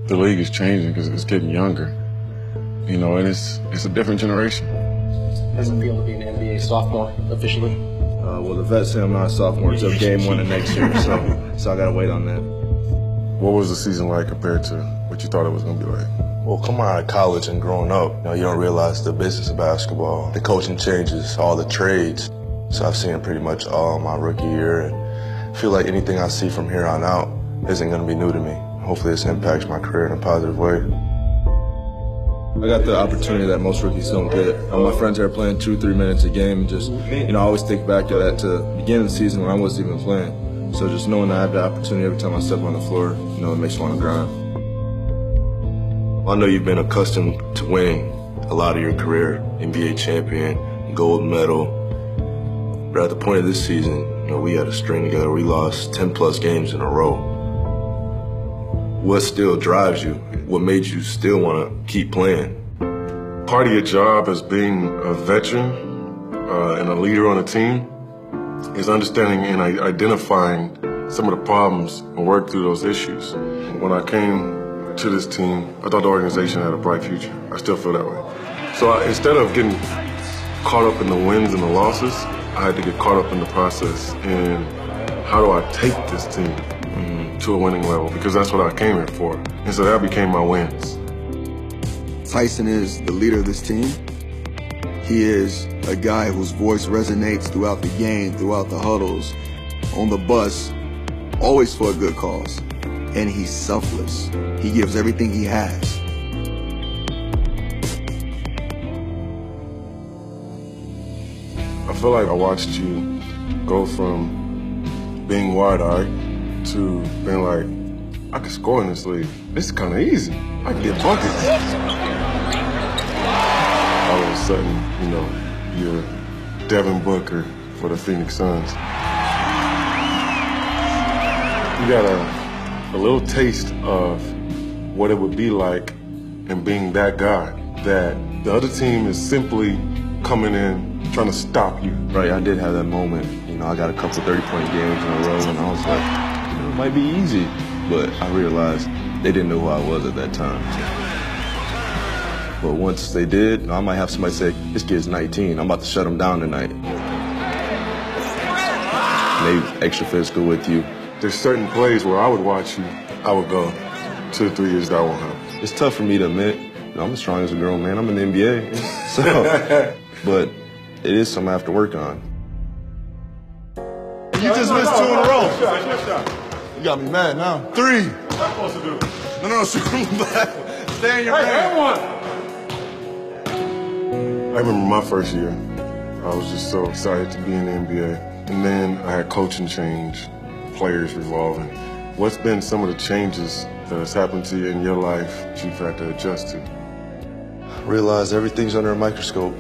The league is changing because it's getting younger, you know, and it's a different generation. Does it feel to be an NBA sophomore officially? Well, the vets say I'm not a sophomore until game 1 of next year, so I gotta wait on that. What was the season like compared to what you thought it was gonna be like? Well, coming out of college and growing up, you don't realize the business of basketball, the coaching changes, all the trades. So I've seen it pretty much all my rookie year, and I feel like anything I see from here on out isn't gonna be new to me. Hopefully this impacts my career in a positive way. I got the opportunity that most rookies don't get. My friends are playing 2-3 minutes a game. Just, I always think back to that, to the beginning of the season when I wasn't even playing. So just knowing I have the opportunity every time I step on the floor, it makes me want to grind. I know you've been accustomed to winning a lot of your career, NBA champion, gold medal. But at the point of this season, we had a string together. We lost 10+ games in a row. What still drives you? What made you still want to keep playing? Part of your job as being a veteran and a leader on a team is understanding and identifying some of the problems and work through those issues. When I came to this team, I thought the organization had a bright future. I still feel that way. So instead of getting caught up in the wins and the losses, I had to get caught up in the process and how do I take this team to a winning level, because that's what I came here for. And so that became my wins. Tyson is the leader of this team. He is a guy whose voice resonates throughout the game, throughout the huddles, on the bus, always for a good cause. And he's selfless. He gives everything he has. I feel like I watched you go from being wide-eyed to being like, I can score in this league. This is kind of easy. I can get buckets. All of a sudden, you're Devin Booker for the Phoenix Suns. You got a little taste of what it would be like in being that guy, that the other team is simply coming in trying to stop you. Right, I did have that moment. I got a couple 30-point games in a row, and I was like, it might be easy. But I realized they didn't know who I was at that time. But once they did, I might have somebody say, this kid's 19, I'm about to shut him down tonight. And they extra physical with you. There's certain plays where I would watch you, I would go 2 or 3 years that won't happen. It's tough for me to admit, I'm as strong as a grown man, I'm in the NBA. So, but it is something I have to work on. You just missed 2 in a row. You got me mad now. 3. What am I supposed to do? No, shoot him back. Stay in your man. I remember my first year. I was just so excited to be in the NBA. And then I had coaching change, players revolving. What's been some of the changes that has happened to you in your life that you've had to adjust to? Realize everything's under a microscope.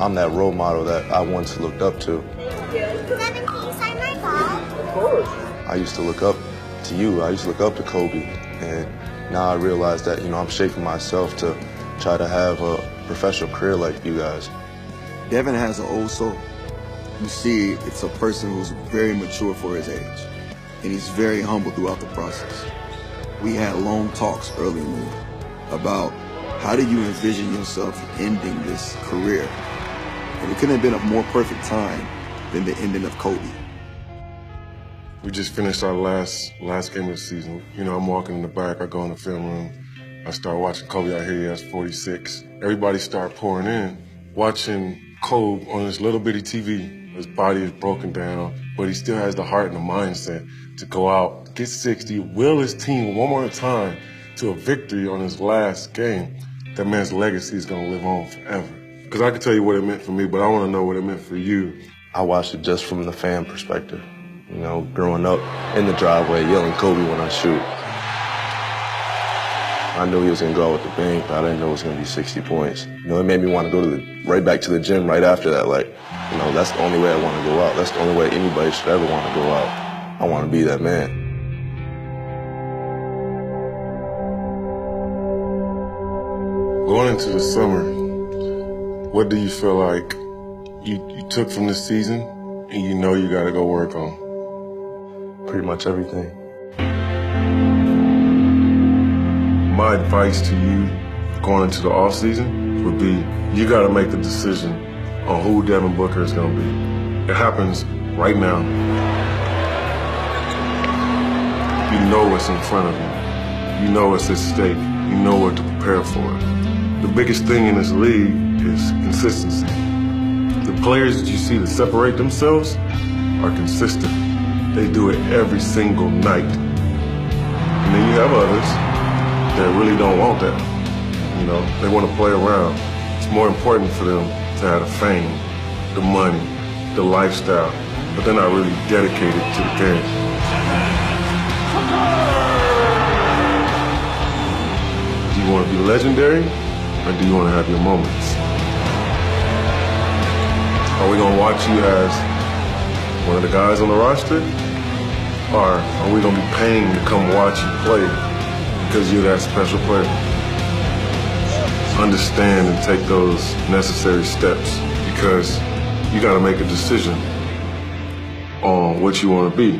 I'm that role model that I once looked up to. Devin, can you sign my ball? Of course. I used to look up to you. I used to look up to Kobe. And now I realize that, I'm shaping myself to try to have a professional career like you guys. Devin has an old soul. You see, it's a person who's very mature for his age. And he's very humble throughout the process. We had long talks early in the year about how do you envision yourself ending this career? And it couldn't have been a more perfect time than the ending of Kobe. We just finished our last game of the season. I'm walking in the back, I go in the film room, I start watching Kobe. I hear he has 46. Everybody start pouring in, watching Kobe on this little bitty TV. His body is broken down, but he still has the heart and the mindset to go out, get 60, will his team one more time to a victory on his last game. That man's legacy is gonna live on forever. Because I can tell you what it meant for me, but I want to know what it meant for you. I watched it just from the fan perspective. Growing up in the driveway, yelling Kobe when I shoot. I knew he was going to go out with the bang, but I didn't know it was going to be 60 points. It made me want to go right back to the gym right after that. That's the only way I want to go out. That's the only way anybody should ever want to go out. I want to be that man. Going into the summer, what do you feel like you took from this season and you got to go work on? Pretty much everything. my advice to you going into the off season would be, you got to make the decision on who Devin Booker is going to be. It happens right now. You know what's in front of you. You know what's at stake. You know what to prepare for. The biggest thing in this league is consistency. The players that you see that separate themselves are consistent. They do it every single night. And then you have others that really don't want that. You know, they want to play around. It's more important for them to have the fame, the money, the lifestyle, but they're not really dedicated to the game. Do you want to be legendary, or do you want to have your moments? Are we going to watch you as one of the guys on the roster? Or are we going to be paying to come watch you play because you're that special player? Understand and take those necessary steps, because you got to make a decision on what you want to be.